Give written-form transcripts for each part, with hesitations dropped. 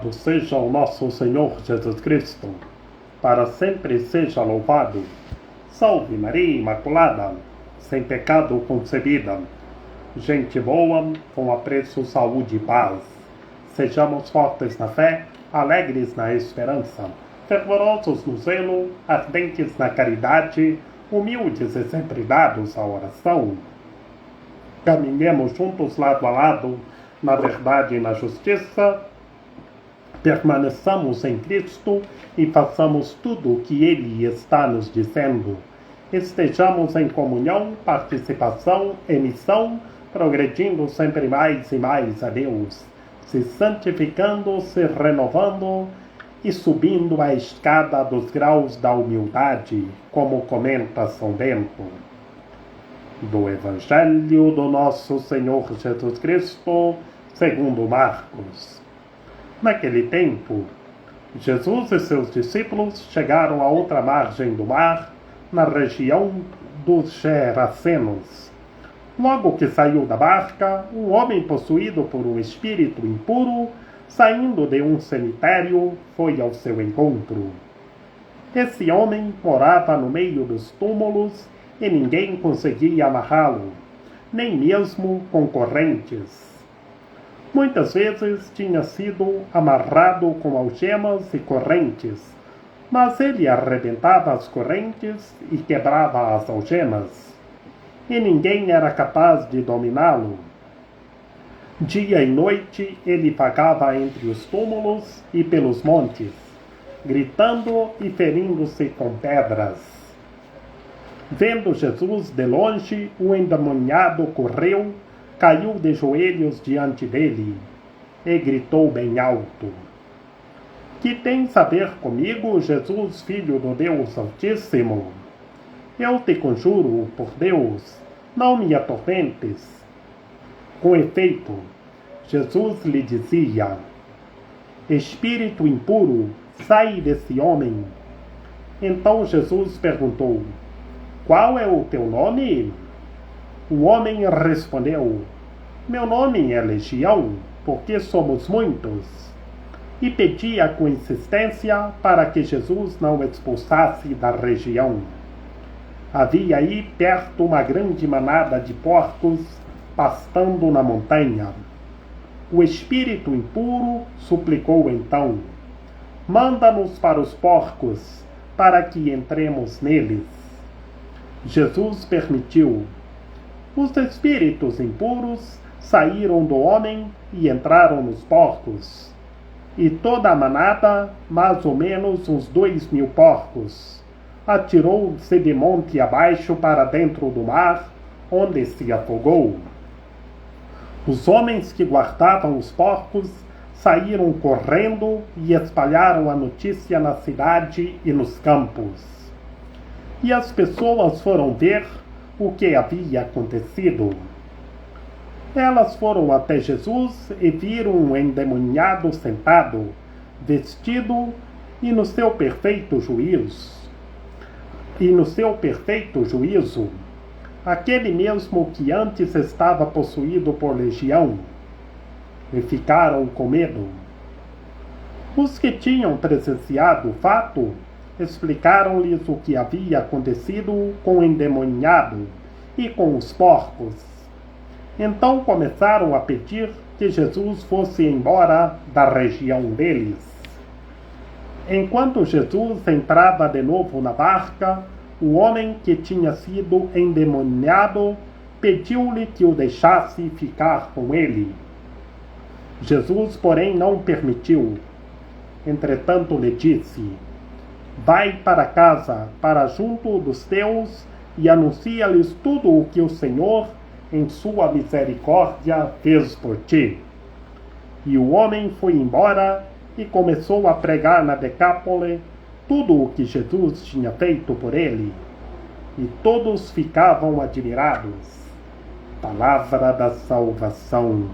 Louvado seja o nosso Senhor Jesus Cristo, para sempre seja louvado. Salve Maria Imaculada, sem pecado concebida. Gente boa, com apreço, saúde e paz. Sejamos fortes na fé, alegres na esperança, fervorosos no zelo, ardentes na caridade, humildes e sempre dados à oração. Caminhemos juntos lado a lado, na verdade e na justiça, permaneçamos em Cristo e façamos tudo o que Ele está nos dizendo. Estejamos em comunhão, participação e missão, progredindo sempre mais e mais a Deus, se santificando, se renovando e subindo a escada dos graus da humildade, como comenta São Bento. Do Evangelho do nosso Senhor Jesus Cristo, segundo Marcos. Naquele tempo, Jesus e seus discípulos chegaram a outra margem do mar, na região dos Gerasenos. Logo que saiu da barca, um homem possuído por um espírito impuro, saindo de um cemitério, foi ao seu encontro. Esse homem morava no meio dos túmulos e ninguém conseguia amarrá-lo, nem mesmo com correntes. Muitas vezes tinha sido amarrado com algemas e correntes, mas ele arrebentava as correntes e quebrava as algemas, e ninguém era capaz de dominá-lo. Dia e noite ele vagava entre os túmulos e pelos montes, gritando e ferindo-se com pedras. Vendo Jesus de longe, o endemoniado correu, caiu de joelhos diante dele e gritou bem alto: Que tens a ver comigo, Jesus, Filho do Deus Altíssimo? Eu te conjuro, por Deus, não me atormentes. Com efeito, Jesus lhe dizia: Espírito impuro, sai desse homem. Então Jesus perguntou: Qual é o teu nome? O homem respondeu: Meu nome é Legião, porque somos muitos. E pedia com insistência para que Jesus não o expulsasse da região. Havia aí perto uma grande manada de porcos pastando na montanha. O espírito impuro suplicou então: Manda-nos para os porcos, para que entremos neles. Jesus permitiu. Os espíritos impuros saíram do homem e entraram nos porcos. E toda a manada, mais ou menos uns 2.000 porcos, atirou-se de monte abaixo para dentro do mar, onde se afogou. Os homens que guardavam os porcos saíram correndo e espalharam a notícia na cidade e nos campos. E as pessoas foram ver o que havia acontecido. Elas foram até Jesus e viram um endemoniado sentado, vestido e no seu perfeito juízo. Aquele mesmo que antes estava possuído por legião, e ficaram com medo. Os que tinham presenciado o fato explicaram-lhes o que havia acontecido com o endemoniado e com os porcos. Então começaram a pedir que Jesus fosse embora da região deles. Enquanto Jesus entrava de novo na barca, o homem que tinha sido endemoniado pediu-lhe que o deixasse ficar com ele. Jesus, porém, não permitiu. Entretanto, lhe disse: Vai para casa, para junto dos teus, e anuncia-lhes tudo o que o Senhor, em sua misericórdia, fez por ti. E o homem foi embora e começou a pregar na Decápole tudo o que Jesus tinha feito por ele. E todos ficavam admirados. Palavra da salvação.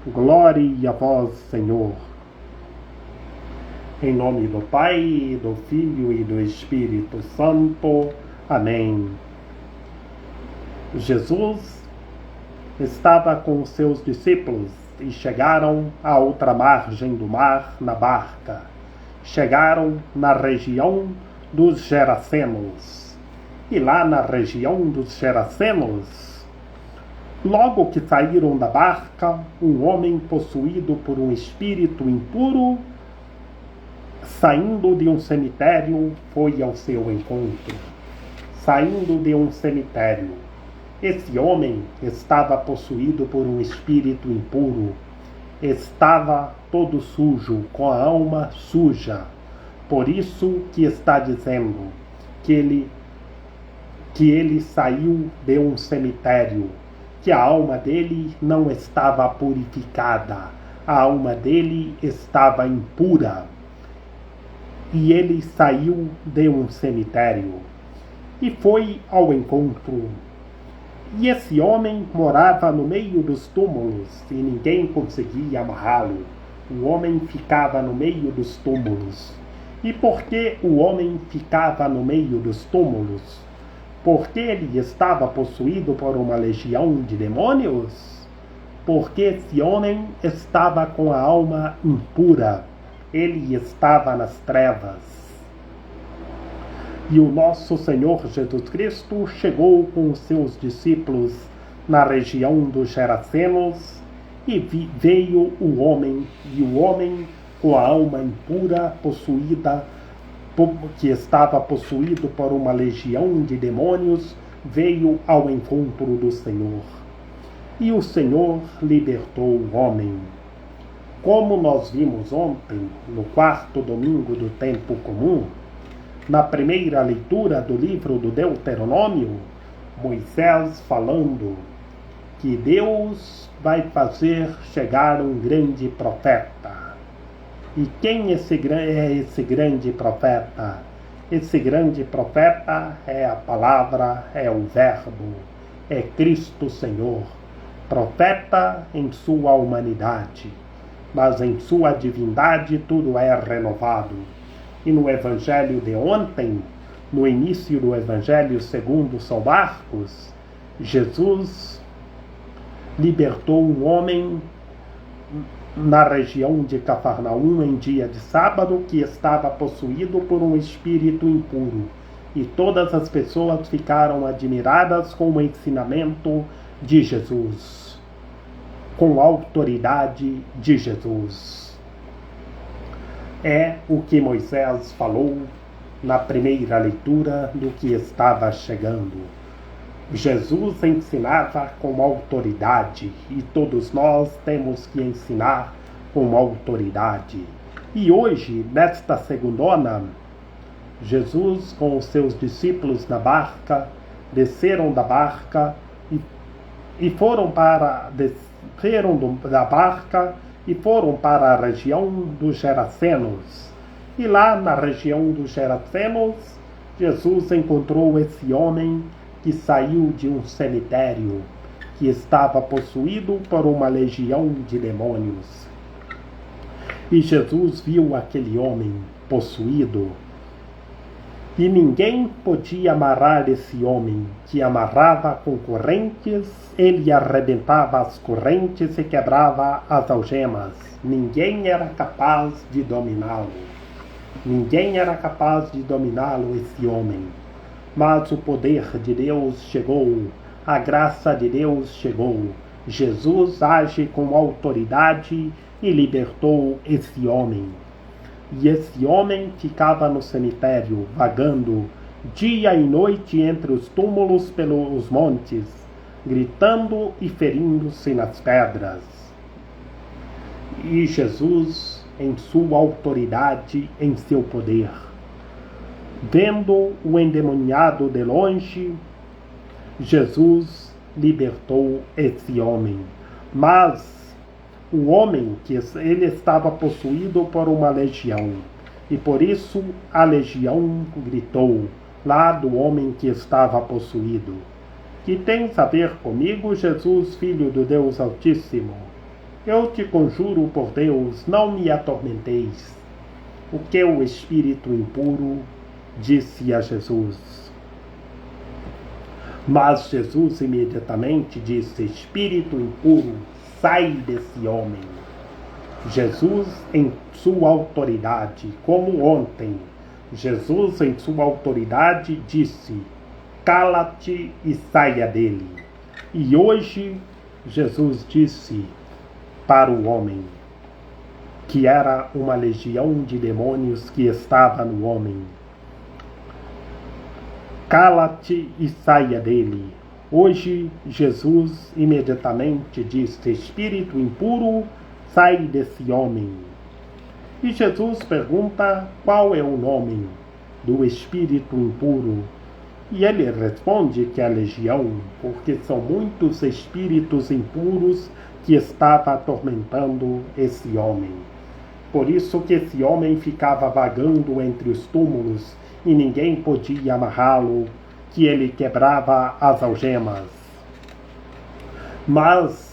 Glória a vós, Senhor. Em nome do Pai, do Filho e do Espírito Santo. Amém. Jesus estava com os seus discípulos e chegaram à outra margem do mar na barca. Chegaram na região dos Gerasenos. E lá na região dos Gerasenos, logo que saíram da barca, um homem possuído por um espírito impuro, saindo de um cemitério, foi ao seu encontro. Saindo de um cemitério. Esse homem estava possuído por um espírito impuro. Estava todo sujo, com a alma suja. Por isso que está dizendo que ele saiu de um cemitério, que a alma dele não estava purificada, a alma dele estava impura. E ele saiu de um cemitério e foi ao encontro. E esse homem morava no meio dos túmulos e ninguém conseguia amarrá-lo. O homem ficava no meio dos túmulos. E por que o homem ficava no meio dos túmulos? Porque ele estava possuído por uma legião de demônios? Porque esse homem estava com a alma impura. Ele estava nas trevas. E o nosso Senhor Jesus Cristo chegou com os seus discípulos na região dos Gerasenos e veio o homem com a alma impura, possuída, que estava possuído por uma legião de demônios, veio ao encontro do Senhor. E o Senhor libertou o homem. Como nós vimos ontem, no quarto domingo do tempo comum, na primeira leitura do livro do Deuteronômio, Moisés falando que Deus vai fazer chegar um grande profeta. E quem é esse grande profeta? Esse grande profeta é a palavra, é o verbo, é Cristo Senhor. Profeta em sua humanidade, mas em sua divindade tudo é renovado. E no Evangelho de ontem, no início do Evangelho segundo São Marcos, Jesus libertou um homem na região de Cafarnaum em dia de sábado que estava possuído por um espírito impuro. E todas as pessoas ficaram admiradas com o ensinamento de Jesus, com a autoridade de Jesus. É o que Moisés falou na primeira leitura do que estava chegando. Jesus ensinava com autoridade e todos nós temos que ensinar com autoridade. E hoje, nesta segundona, Jesus com os seus discípulos na barca, desceram da barca e foram da barca e foram para a região dos Gerasenos. E lá na região dos Gerasenos, Jesus encontrou esse homem que saiu de um cemitério, que estava possuído por uma legião de demônios. E Jesus viu aquele homem possuído, e ninguém podia amarrar esse homem, que amarrava com correntes, ele arrebentava as correntes e quebrava as algemas. Ninguém era capaz de dominá-lo. Ninguém era capaz de dominá-lo, esse homem. Mas o poder de Deus chegou, a graça de Deus chegou. Jesus age com autoridade e libertou esse homem. E esse homem ficava no cemitério, vagando dia e noite entre os túmulos pelos montes, gritando e ferindo-se nas pedras. E Jesus, em sua autoridade, em seu poder, vendo o endemoniado de longe, Jesus libertou esse homem. Mas o homem, que ele estava possuído por uma legião, e por isso a legião gritou lá do homem que estava possuído: que tens a ver comigo, Jesus, Filho do Deus Altíssimo? Eu te conjuro por Deus, não me atormenteis. O que o espírito impuro disse a Jesus. Mas Jesus imediatamente disse: espírito impuro, sai desse homem. Jesus, em sua autoridade, como ontem, Jesus, em sua autoridade, disse: cala-te e saia dele. E hoje, Jesus disse para o homem, que era uma legião de demônios que estava no homem: cala-te e saia dele. Hoje, Jesus imediatamente disse: espírito impuro, sai desse homem. E Jesus pergunta qual é o nome do espírito impuro. E ele responde que é a legião, porque são muitos espíritos impuros que estavam atormentando esse homem. Por isso que esse homem ficava vagando entre os túmulos e ninguém podia amarrá-lo, que ele quebrava as algemas. Mas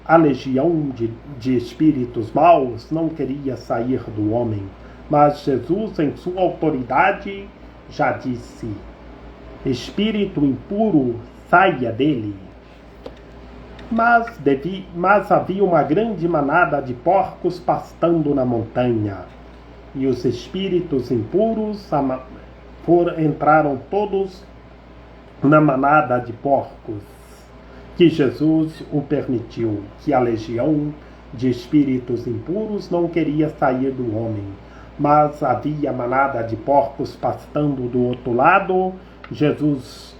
a legião de espíritos maus não queria sair do homem. Mas Jesus, em sua autoridade, já disse: espírito impuro, saia dele. Mas havia uma grande manada de porcos pastando na montanha. E os espíritos impuros entraram todos na manada de porcos, que Jesus o permitiu, que a legião de espíritos impuros não queria sair do homem. Mas havia manada de porcos pastando do outro lado. Jesus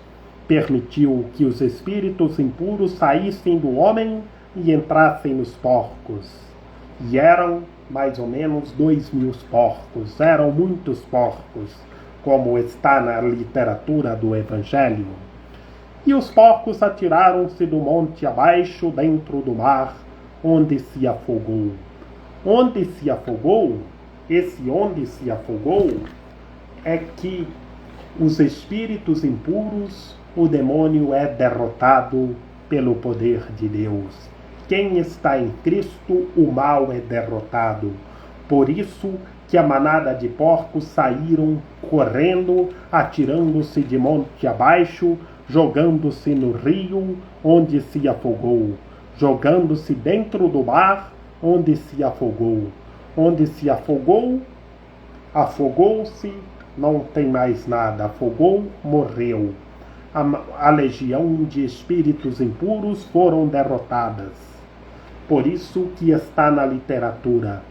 permitiu que os espíritos impuros saíssem do homem e entrassem nos porcos. E eram mais ou menos 2.000 porcos. Eram muitos porcos, como está na literatura do Evangelho. E os porcos atiraram-se do monte abaixo dentro do mar, onde se afogou. Onde se afogou? Esse onde se afogou é que os espíritos impuros, o demônio é derrotado pelo poder de Deus. Quem está em Cristo, o mal é derrotado. Por isso que a manada de porcos saíram correndo, atirando-se de monte abaixo, jogando-se no rio, onde se afogou, jogando-se dentro do mar, onde se afogou. Onde se afogou, afogou-se, não tem mais nada, afogou, morreu. A legião de espíritos impuros foram derrotadas. Por isso que está na literatura,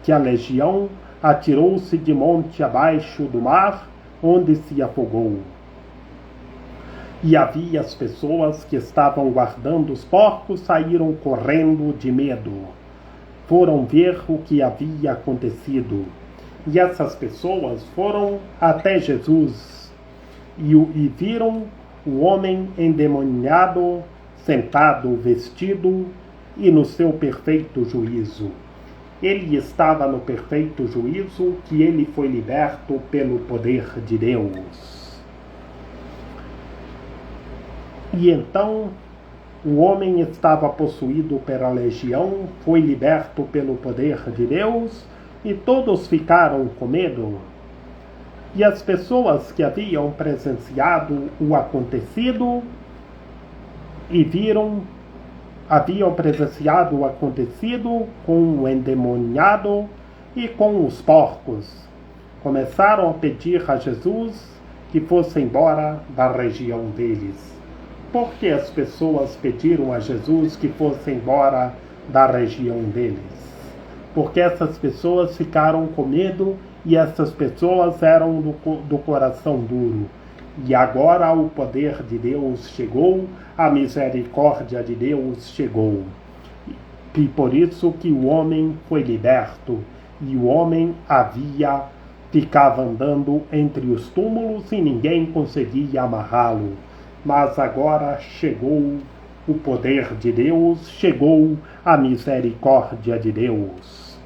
que a legião atirou-se de monte abaixo do mar, onde se afogou. E havia as pessoas que estavam guardando os porcos, saíram correndo de medo. Foram ver o que havia acontecido. E essas pessoas foram até Jesus e viram o homem endemoniado, sentado, vestido e no seu perfeito juízo. Ele estava no perfeito juízo, que ele foi liberto pelo poder de Deus. E então o homem estava possuído pela legião, foi liberto pelo poder de Deus, e todos ficaram com medo. E as pessoas que haviam presenciado o acontecido e haviam presenciado o acontecido com o endemoniado e com os porcos, começaram a pedir a Jesus que fosse embora da região deles. Por que as pessoas pediram a Jesus que fosse embora da região deles? Porque essas pessoas ficaram com medo e essas pessoas eram do coração duro. E agora o poder de Deus chegou, a misericórdia de Deus chegou. E por isso que o homem foi liberto. E o homem ficava andando entre os túmulos e ninguém conseguia amarrá-lo. Mas agora chegou o poder de Deus, chegou a misericórdia de Deus.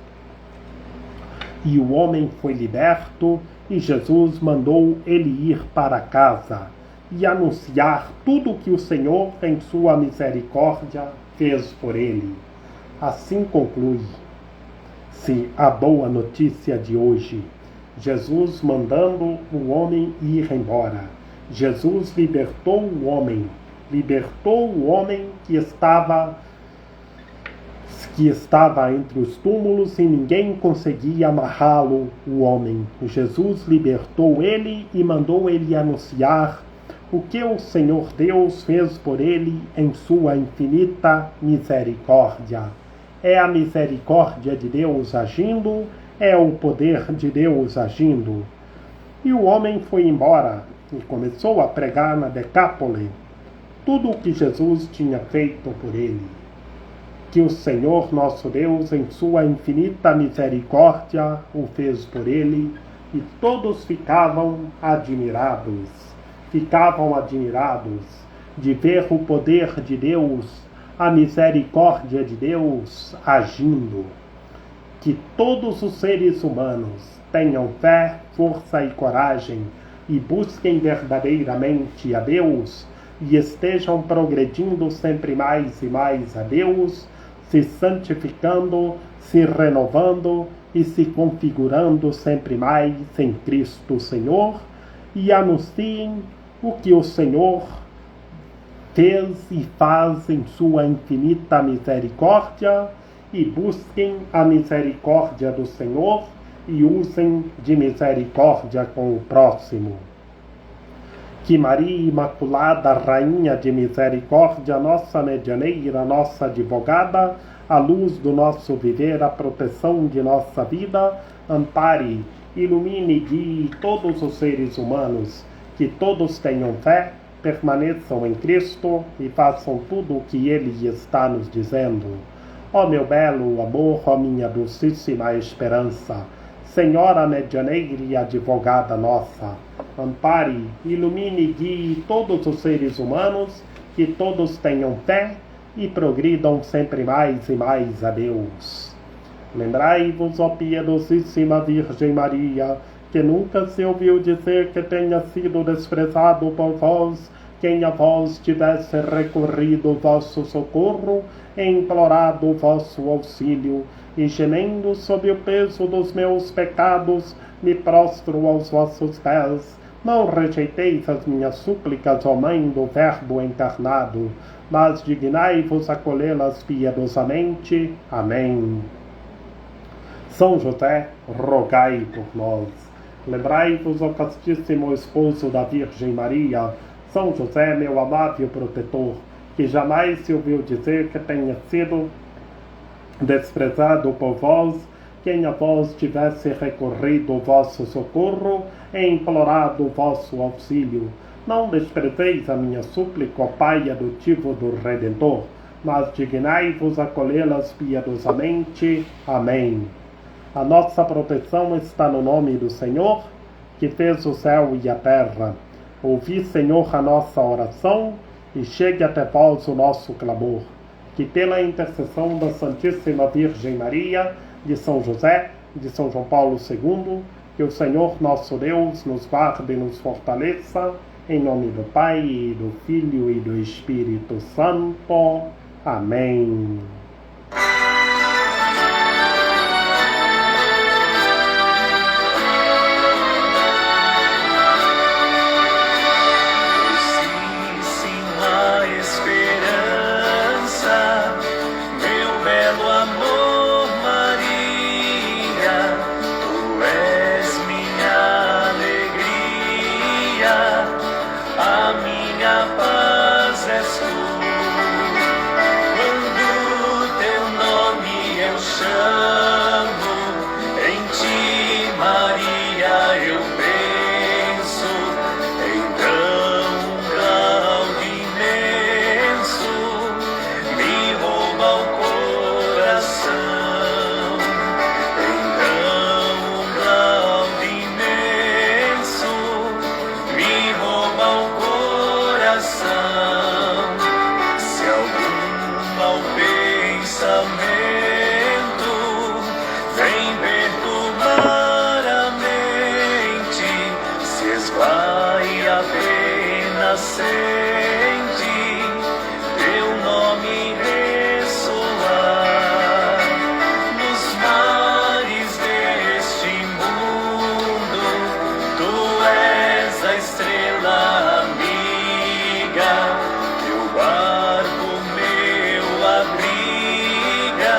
E o homem foi liberto, e Jesus mandou ele ir para casa e anunciar tudo o que o Senhor, em sua misericórdia, fez por ele. Assim conclui-se a boa notícia de hoje. Jesus mandando o homem ir embora. Jesus libertou o homem que estava que estava entre os túmulos e ninguém conseguia amarrá-lo, o homem. Jesus libertou ele e mandou ele anunciar o que o Senhor Deus fez por ele em sua infinita misericórdia. É a misericórdia de Deus agindo, é o poder de Deus agindo. E o homem foi embora e começou a pregar na Decápole tudo o que Jesus tinha feito por ele. Que o Senhor nosso Deus, em sua infinita misericórdia, o fez por ele, e todos ficavam admirados de ver o poder de Deus, a misericórdia de Deus agindo. Que todos os seres humanos tenham fé, força e coragem e busquem verdadeiramente a Deus e estejam progredindo sempre mais e mais a Deus, se santificando, se renovando e se configurando sempre mais em Cristo Senhor, e anunciem o que o Senhor fez e faz em sua infinita misericórdia, e busquem a misericórdia do Senhor e usem de misericórdia com o próximo. Que Maria Imaculada, Rainha de Misericórdia, nossa medianeira, nossa advogada, a luz do nosso viver, a proteção de nossa vida, ampare, ilumine e guie todos os seres humanos, que todos tenham fé, permaneçam em Cristo e façam tudo o que Ele está nos dizendo. Ó meu belo amor, ó minha dulcíssima esperança, Senhora medianeira e advogada nossa, ampare, ilumine e guie todos os seres humanos, que todos tenham fé e progridam sempre mais e mais a Deus. Lembrai-vos, ó piedosíssima Virgem Maria, que nunca se ouviu dizer que tenha sido desprezado por vós quem a vós tivesse recorrido o vosso socorro e implorado o vosso auxílio, e gemendo sob o peso dos meus pecados, me prostro aos vossos pés. Não rejeiteis as minhas súplicas, ó Mãe do Verbo encarnado, mas dignai-vos acolhê-las piedosamente. Amém. São José, rogai por nós. Lembrai-vos, ó castíssimo esposo da Virgem Maria, São José, meu amável protetor, que jamais se ouviu dizer que tenha sido desprezado por vós quem a vós tivesse recorrido o vosso socorro e implorado o vosso auxílio. Não desprezeis a minha súplica, ó Pai adotivo do Redentor, mas dignai-vos acolhê-las piedosamente. Amém. A nossa proteção está no nome do Senhor, que fez o céu e a terra. Ouvi, Senhor, a nossa oração, e chegue até vós o nosso clamor. Que pela intercessão da Santíssima Virgem Maria, de São José, de São João Paulo II, que o Senhor nosso Deus nos guarde e nos fortaleça, em nome do Pai, e do Filho e do Espírito Santo. Amém. Teu barco meu abriga.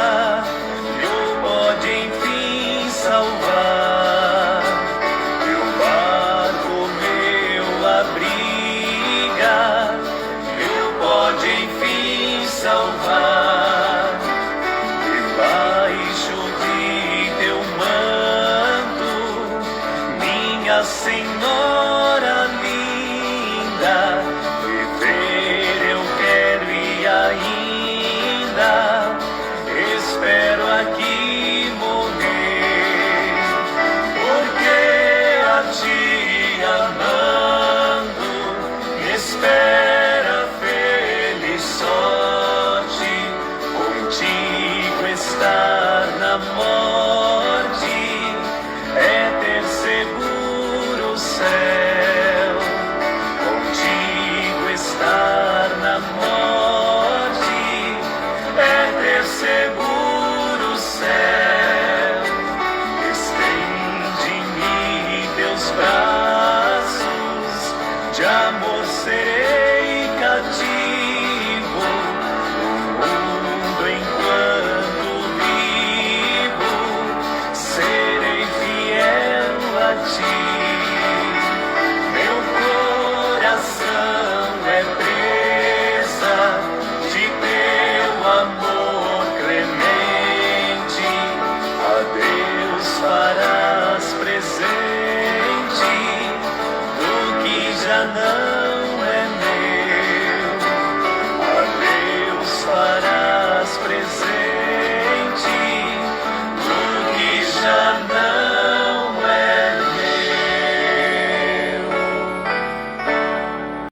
não.